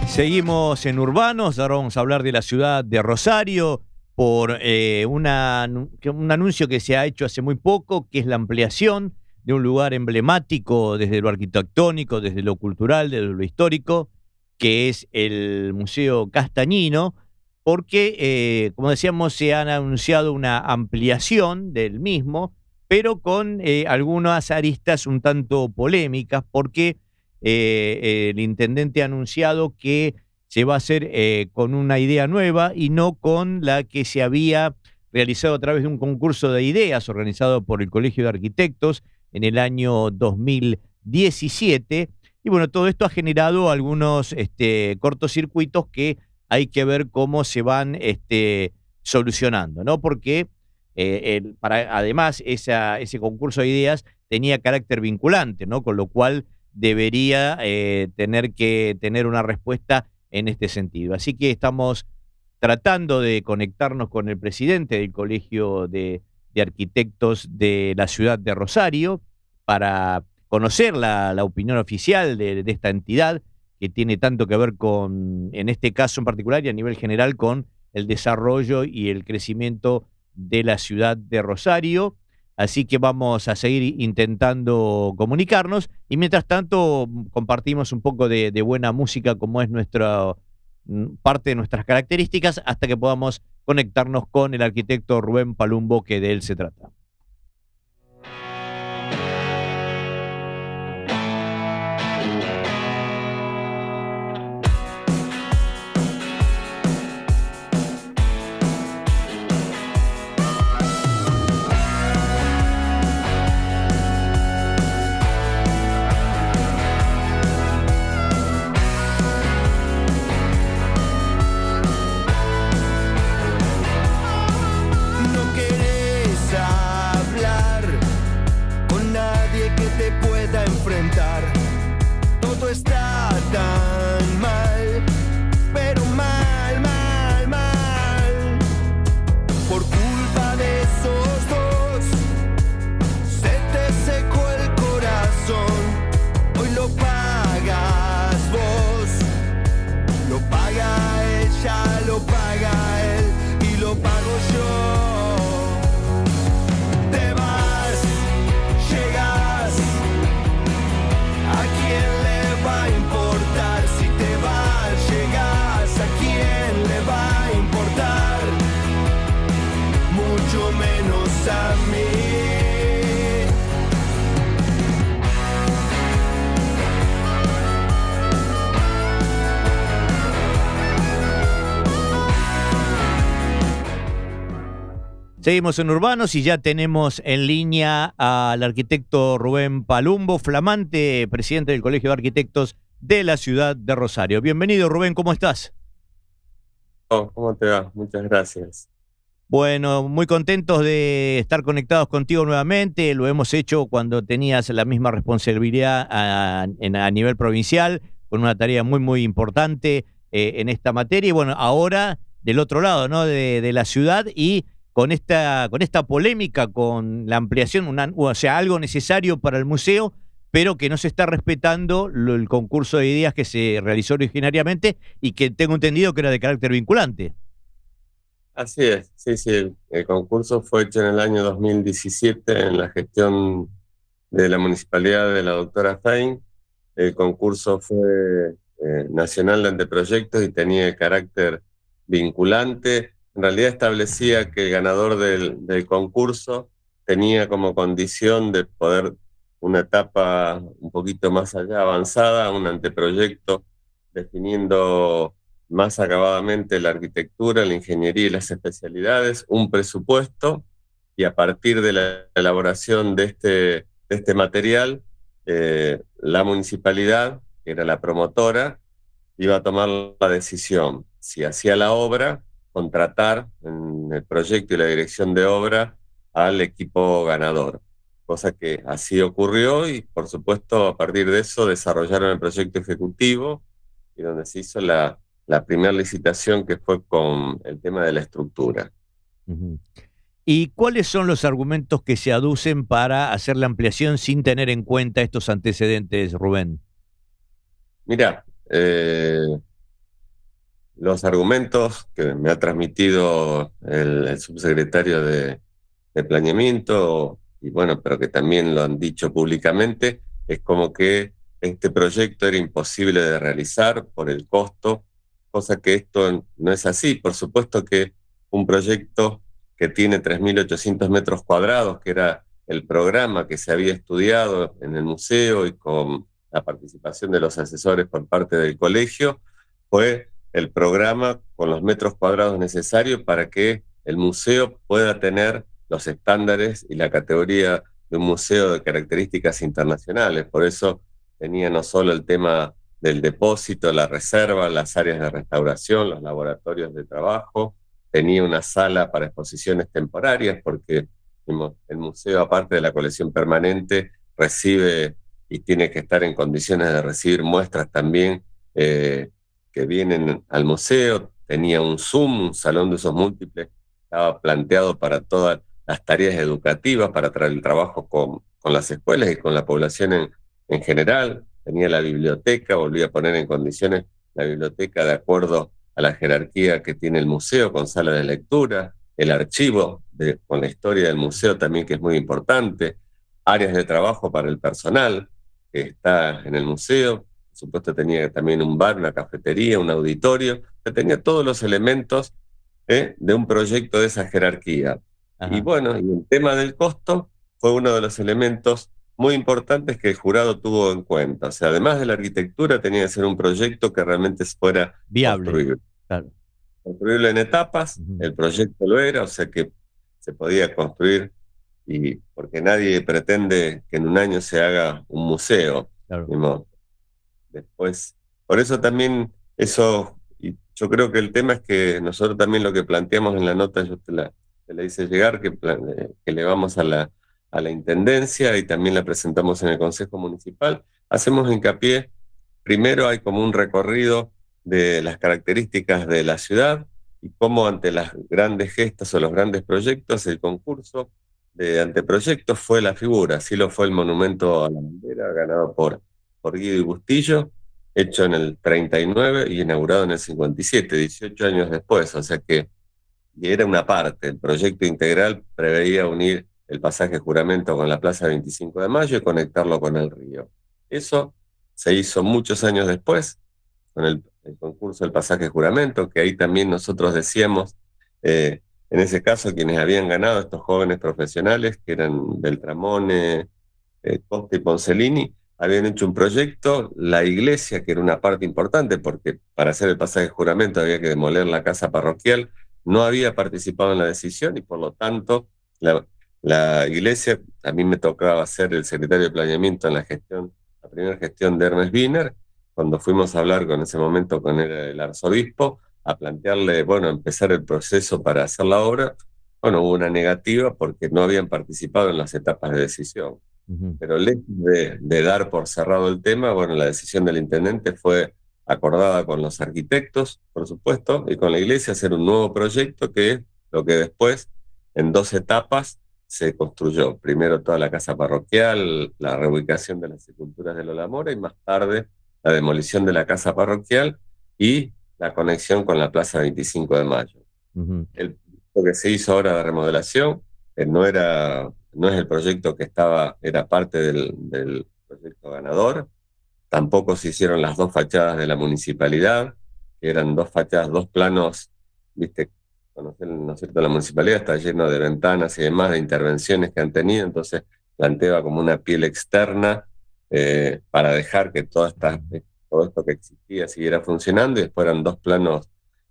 Seguimos en Urbanos, ahora vamos a hablar de la ciudad de Rosario por un anuncio que se ha hecho hace muy poco, que es la ampliación de un lugar emblemático desde lo arquitectónico, desde lo cultural, desde lo histórico, que es el Museo Castañino, porque, como decíamos, se han anunciado una ampliación del mismo, pero con algunas aristas un tanto polémicas, porque el intendente ha anunciado que se va a hacer con una idea nueva y no con la que se había realizado a través de un concurso de ideas organizado por el Colegio de Arquitectos en el año 2017. Y bueno, todo esto ha generado algunos cortocircuitos que hay que ver cómo se van solucionando, ¿no? Porque además ese concurso de ideas tenía carácter vinculante, ¿no? Con lo cual debería tener que tener una respuesta en este sentido. Así que estamos tratando de conectarnos con el presidente del Colegio de Arquitectos de la ciudad de Rosario para conocer la opinión oficial de esta entidad que tiene tanto que ver con, en este caso en particular y a nivel general, con el desarrollo y el crecimiento de la ciudad de Rosario. Así que vamos a seguir intentando comunicarnos y mientras tanto compartimos un poco de buena música como es nuestra parte de nuestras características hasta que podamos conectarnos con el arquitecto Rubén Palumbo, que de él se trata. No querés hablar con nadie que te pueda enfrentar. Todo está tan mal, pero mal, mal, mal. Por culpa de esos dos, se te secó el corazón. Hoy lo pagas vos, lo paga ella, lo paga él y lo pago yo. Te vas, llegas, ¿a quién le va a importar? Si te vas, llegas, ¿a quién le va a importar? Mucho menos a mí. Seguimos en Urbanos y ya tenemos en línea al arquitecto Rubén Palumbo, flamante presidente del Colegio de Arquitectos de la ciudad de Rosario. Bienvenido, Rubén, ¿cómo estás? Oh, ¿cómo te va? Muchas gracias. Bueno, muy contentos de estar conectados contigo nuevamente. Lo hemos hecho cuando tenías la misma responsabilidad a nivel provincial, con una tarea muy, muy importante en esta materia. Y bueno, ahora del otro lado, ¿no? De la ciudad y con esta polémica, con la ampliación, o sea, algo necesario para el museo, pero que no se está respetando el concurso de ideas que se realizó originariamente y que tengo entendido que era de carácter vinculante. Así es, sí, sí, el concurso fue hecho en el año 2017 en la gestión de la municipalidad de la doctora Fein. El concurso fue nacional de anteproyectos y tenía el carácter vinculante. En realidad establecía que el ganador del concurso tenía como condición de poder una etapa un poquito más allá avanzada, un anteproyecto definiendo más acabadamente la arquitectura, la ingeniería y las especialidades, un presupuesto, y a partir de la elaboración de este material, la municipalidad, que era la promotora, iba a tomar la decisión si hacía la obra, contratar en el proyecto y la dirección de obra al equipo ganador, cosa que así ocurrió y por supuesto a partir de eso desarrollaron el proyecto ejecutivo y donde se hizo la primera licitación, que fue con el tema de la estructura. Ujú. ¿Y cuáles son los argumentos que se aducen para hacer la ampliación sin tener en cuenta estos antecedentes, Rubén? Mirá, los argumentos que me ha transmitido el subsecretario de Planeamiento, y bueno, pero que también lo han dicho públicamente, es como que este proyecto era imposible de realizar por el costo, cosa que esto no es así. Por supuesto que un proyecto que tiene 3.800 metros cuadrados, que era el programa que se había estudiado en el museo y con la participación de los asesores por parte del colegio, fue el programa con los metros cuadrados necesarios para que el museo pueda tener los estándares y la categoría de un museo de características internacionales. Por eso tenía no solo el tema del depósito, la reserva, las áreas de restauración, los laboratorios de trabajo, tenía una sala para exposiciones temporarias, porque el museo, aparte de la colección permanente, recibe y tiene que estar en condiciones de recibir muestras también que vienen al museo. Tenía un Zoom, un salón de usos múltiples, estaba planteado para todas las tareas educativas, para el trabajo con las escuelas y con la población en general. Tenía la biblioteca, volví a poner en condiciones la biblioteca de acuerdo a la jerarquía que tiene el museo, con sala de lectura, el archivo con la historia del museo también, que es muy importante, áreas de trabajo para el personal que está en el museo. Por supuesto tenía también un bar, una cafetería, un auditorio, tenía todos los elementos de un proyecto de esa jerarquía. Y Ajá. bueno, y el tema del costo fue uno de los elementos muy importantes que el jurado tuvo en cuenta. O sea, además de la arquitectura, tenía que ser un proyecto que realmente fuera Viable, construible. claro. Construirlo en etapas, Ujú. el proyecto lo era, o sea que se podía construir, y porque nadie pretende que en un año se haga un museo. Claro. Después, por eso también eso, y yo creo que el tema es que nosotros también lo que planteamos en la nota, yo te la hice llegar, que le vamos a la Intendencia y también la presentamos en el Consejo Municipal. Hacemos hincapié, primero hay como un recorrido de las características de la ciudad y cómo ante las grandes gestas o los grandes proyectos, el concurso de anteproyectos fue la figura. Así lo fue el monumento a la bandera, ganado por Guido y Bustillo, hecho en el 39 y inaugurado en el 57, 18 años después. O sea que, y era una parte, el proyecto integral preveía unir el pasaje Juramento con la Plaza 25 de Mayo y conectarlo con el río. Eso se hizo muchos años después, con el concurso del pasaje Juramento, que ahí también nosotros decíamos, en ese caso, quienes habían ganado, estos jóvenes profesionales, que eran Beltramone, Costa y Poncelini, habían hecho un proyecto, la iglesia, que era una parte importante, porque para hacer el pasaje de juramento había que demoler la casa parroquial, no había participado en la decisión y por lo tanto la iglesia, a mí me tocaba ser el secretario de planeamiento en la primera gestión de Hermes Wiener, cuando fuimos a hablar con ese momento con el arzobispo, a plantearle, bueno, empezar el proceso para hacer la obra. Bueno, hubo una negativa porque no habían participado en las etapas de decisión. Ujú. Pero lejos de dar por cerrado el tema, bueno, la decisión del intendente fue acordada con los arquitectos, por supuesto, y con la iglesia, hacer un nuevo proyecto, que es lo que después, en 2 etapas, se construyó. Primero toda la casa parroquial, la reubicación de las sepulturas de Lola Mora, y más tarde la demolición de la casa parroquial y la conexión con la Plaza 25 de Mayo. Ujú. El proyecto que se hizo ahora de remodelación no es el proyecto que era parte del proyecto ganador. Tampoco se hicieron las 2 fachadas de la municipalidad, que eran 2 fachadas, 2 planos, viste, ¿no es cierto? La municipalidad está lleno de ventanas y demás, de intervenciones que han tenido, entonces planteaba como una piel externa para dejar que todo esto que existía siguiera funcionando, y después eran 2 planos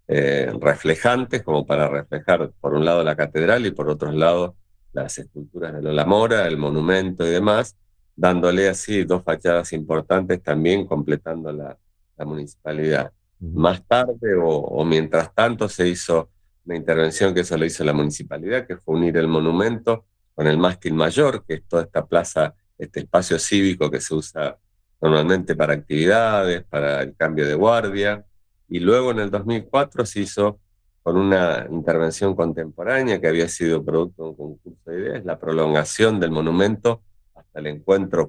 reflejantes, como para reflejar por un lado la catedral y por otro lado las esculturas de Lola Mora, el monumento y demás, dándole así 2 fachadas importantes también, completando la municipalidad. Ujú. Más tarde o mientras tanto se hizo una intervención que eso lo hizo la municipalidad, que fue unir el monumento con el mástil mayor, que es toda esta plaza, este espacio cívico que se usa normalmente para actividades, para el cambio de guardia, y luego en el 2004 se hizo con una intervención contemporánea que había sido producto de un concurso de ideas, la prolongación del monumento hasta el encuentro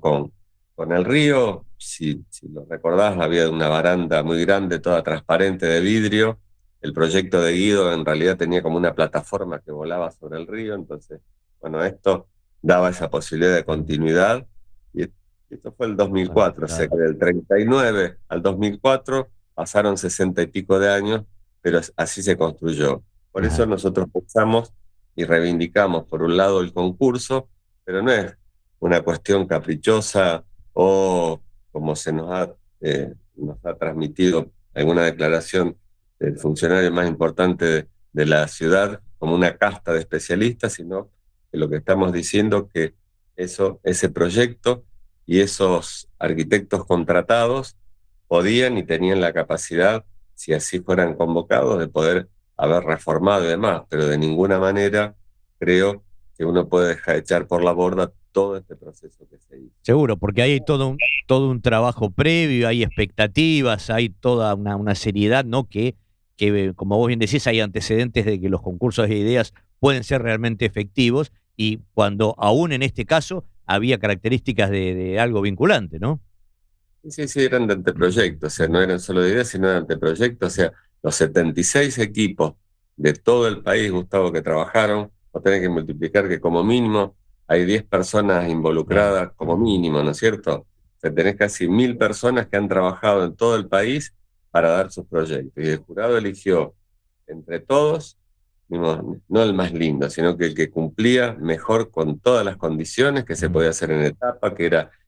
con el río, si lo recordás, había una baranda muy grande, toda transparente de vidrio. El proyecto de Guido en realidad tenía como una plataforma que volaba sobre el río, entonces, bueno, esto daba esa posibilidad de continuidad. Y esto fue el 2004, o sea que del 39 al 2004 pasaron 60 y pico de años, pero así se construyó. Por eso nosotros pensamos y reivindicamos, por un lado, el concurso, pero no es una cuestión caprichosa o como nos ha transmitido alguna declaración del funcionario más importante de la ciudad, como una casta de especialistas, sino que lo que estamos diciendo es que ese proyecto y esos arquitectos contratados podían y tenían la capacidad, si así fueran convocados, de poder haber reformado y demás, pero de ninguna manera creo que uno puede dejar echar por la borda todo este proceso que se hizo. Seguro, porque hay todo un trabajo previo, hay expectativas, hay toda una seriedad, ¿no? Que, como vos bien decís, hay antecedentes de que los concursos de ideas pueden ser realmente efectivos y cuando aún en este caso había características de algo vinculante, ¿no? Sí, sí, eran de anteproyectos, o sea, no eran solo de ideas, sino de anteproyectos, o sea, los 76 equipos de todo el país, Gustavo, que trabajaron, vos tenés que multiplicar que como mínimo hay 10 personas involucradas como mínimo, ¿no es cierto? O sea, tenés casi 1000 personas que han trabajado en todo el país para dar sus proyectos. Y el jurado eligió entre todos, no el más lindo, sino que el que cumplía mejor con todas las condiciones que se podía hacer en etapa, que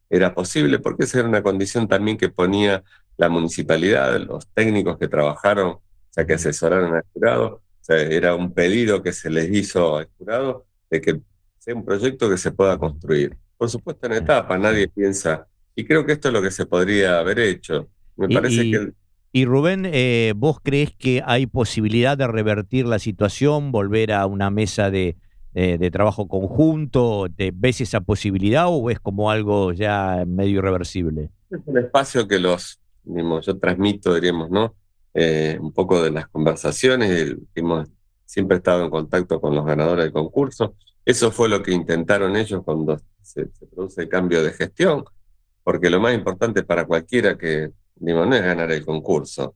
era posible, porque esa era una condición también que ponía la municipalidad, los técnicos que trabajaron, o sea, que asesoraron al jurado, o sea, era un pedido que se les hizo al jurado de que sea un proyecto que se pueda construir. Por supuesto, en etapa, nadie piensa, y creo que esto es lo que se podría haber hecho. Me parece que Y Rubén, ¿vos creés que hay posibilidad de revertir la situación, volver a una mesa de trabajo conjunto? ¿Ves esa posibilidad o ves como algo ya medio irreversible? es un espacio que yo transmito, diríamos, ¿no? Un poco de las conversaciones, que hemos siempre estado en contacto con los ganadores del concurso. Eso fue lo que intentaron ellos cuando se produce el cambio de gestión, porque lo más importante para cualquiera no es ganar el concurso.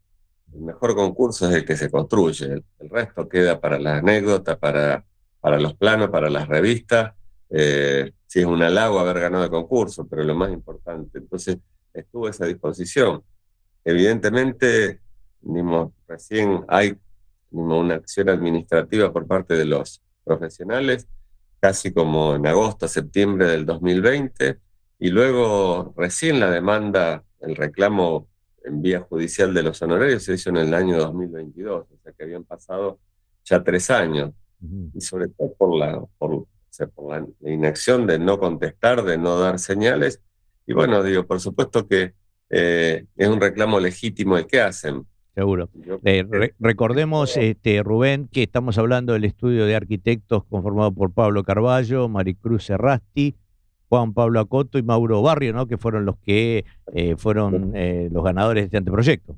El mejor concurso es el que se construye. El resto queda para la anécdota, para los planos, para las revistas. Sí, es un halago haber ganado el concurso, pero lo más importante. Entonces, estuvo a esa disposición. Evidentemente, recién hay una acción administrativa por parte de los profesionales, casi como en agosto, septiembre del 2020, y luego recién la demanda, el reclamo en vía judicial de los honorarios se hizo en el año 2022, o sea que habían pasado ya 3 años, y sobre todo o sea, por la inacción de no contestar, de no dar señales, y bueno, digo, por supuesto que es un reclamo legítimo el que hacen. Seguro. Recordemos, Rubén, que estamos hablando del estudio de arquitectos conformado por Pablo Carballo, Maricruz Serrasti, Juan Pablo Acoto y Mauro Barrio, ¿no? Que fueron los que fueron los ganadores de este anteproyecto.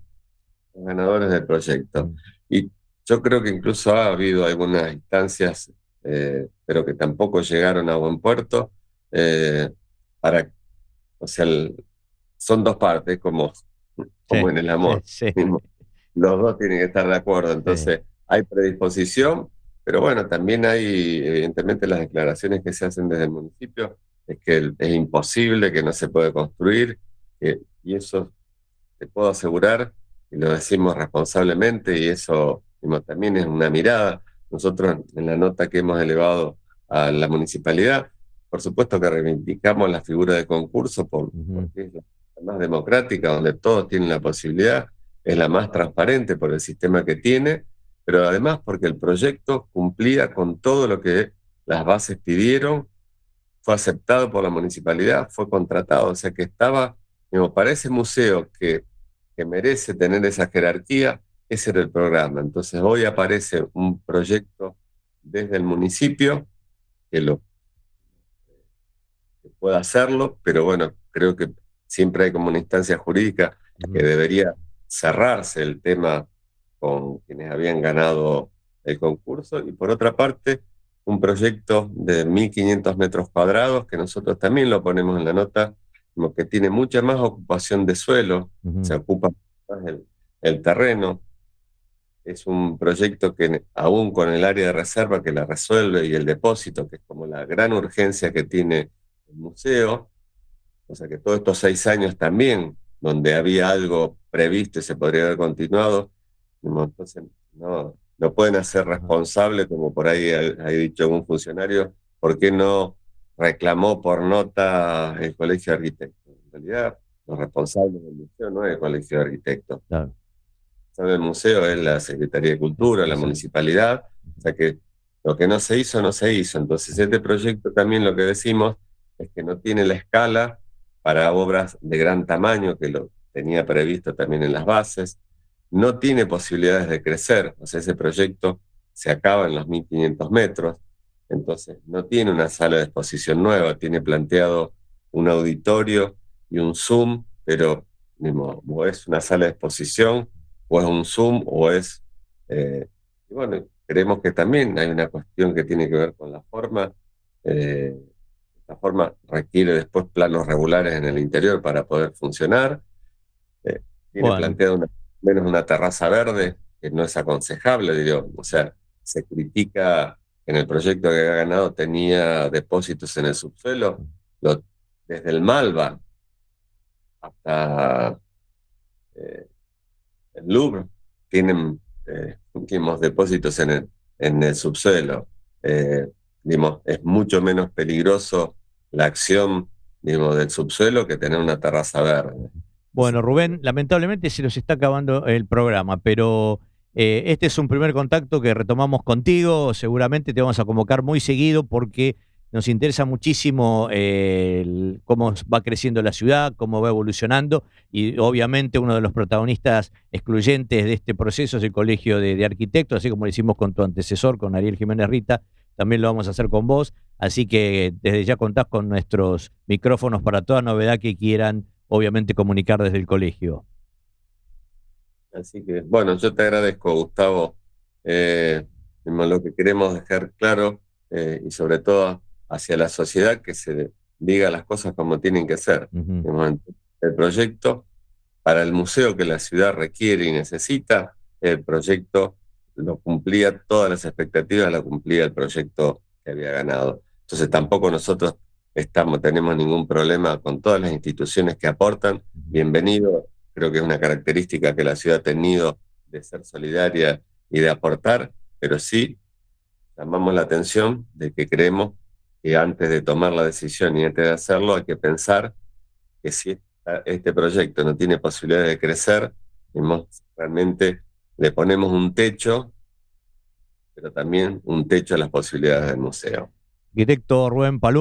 Los ganadores del proyecto. Y yo creo que incluso ha habido algunas instancias, pero que tampoco llegaron a buen puerto, o sea, son dos partes, como en el amor. Sí. Los dos tienen que estar de acuerdo, entonces hay predisposición, pero bueno, también hay, evidentemente, las declaraciones que se hacen desde el municipio, es que es imposible, que no se puede construir, y eso te puedo asegurar, y lo decimos responsablemente, y eso también es una mirada. Nosotros, en la nota que hemos elevado a la municipalidad, por supuesto que reivindicamos la figura de concurso porque es la más democrática, donde todos tienen la posibilidad, es la más transparente por el sistema que tiene, pero además porque el proyecto cumplía con todo lo que las bases pidieron, fue aceptado por la municipalidad, fue contratado, o sea que estaba, para ese museo que merece tener esa jerarquía, ese era el programa. Entonces hoy aparece un proyecto desde el municipio que pueda hacerlo, pero bueno, creo que siempre hay como una instancia jurídica que debería cerrarse el tema con quienes habían ganado el concurso, y por otra parte, un proyecto de 1.500 metros cuadrados, que nosotros también lo ponemos en la nota, como que tiene mucha más ocupación de suelo, se ocupa más el terreno. Es un proyecto que aún con el área de reserva que la resuelve y el depósito, que es como la gran urgencia que tiene el museo, o sea que todos estos 6 años también, donde había algo previsto y se podría haber continuado, entonces no pueden hacer responsable, como por ahí ha dicho un funcionario, ¿por qué no reclamó por nota el Colegio de Arquitectos? En realidad, los responsables del museo no es el Colegio de Arquitectos. Claro. El museo es la Secretaría de Cultura, la municipalidad, o sea que lo que no se hizo, no se hizo. Entonces este proyecto también lo que decimos es que no tiene la escala para obras de gran tamaño, que lo tenía previsto también en las bases, no tiene posibilidades de crecer, o sea, ese proyecto se acaba en los 1500 metros, entonces no tiene una sala de exposición nueva, tiene planteado un auditorio y un Zoom, pero o es una sala de exposición, o es un Zoom, o es... y bueno, creemos que también hay una cuestión que tiene que ver con la forma. Esta forma requiere después planos regulares en el interior para poder funcionar. Tiene planteado menos una terraza verde, que no es aconsejable, digo. O sea, se critica que en el proyecto que había ganado tenía depósitos en el subsuelo, desde el Malva hasta el Louvre tienen depósitos en el subsuelo. Es mucho menos peligroso la acción del subsuelo que tener una terraza verde. Bueno, Rubén, lamentablemente se nos está acabando el programa, pero este es un primer contacto que retomamos contigo. Seguramente te vamos a convocar muy seguido porque nos interesa muchísimo cómo va creciendo la ciudad, cómo va evolucionando, y obviamente uno de los protagonistas excluyentes de este proceso es el Colegio de Arquitectos, así como lo hicimos con tu antecesor, con Ariel Jiménez Rita, también lo vamos a hacer con vos, así que desde ya contás con nuestros micrófonos para toda novedad que quieran, obviamente, comunicar desde el colegio. Así que, bueno, yo te agradezco, Gustavo. Lo que queremos dejar claro, y sobre todo hacia la sociedad, que se diga las cosas como tienen que ser. El proyecto para el museo que la ciudad requiere y necesita, el proyecto lo cumplía, todas las expectativas lo cumplía el proyecto que había ganado. Entonces tampoco nosotros tenemos ningún problema con todas las instituciones que aportan. Bienvenido, creo que es una característica que la ciudad ha tenido de ser solidaria y de aportar, pero sí llamamos la atención de que creemos que antes de tomar la decisión y antes de hacerlo hay que pensar que si este proyecto no tiene posibilidad de crecer, realmente le ponemos un techo, pero también un techo a las posibilidades del museo. Arquitecto Rubén Palumbo.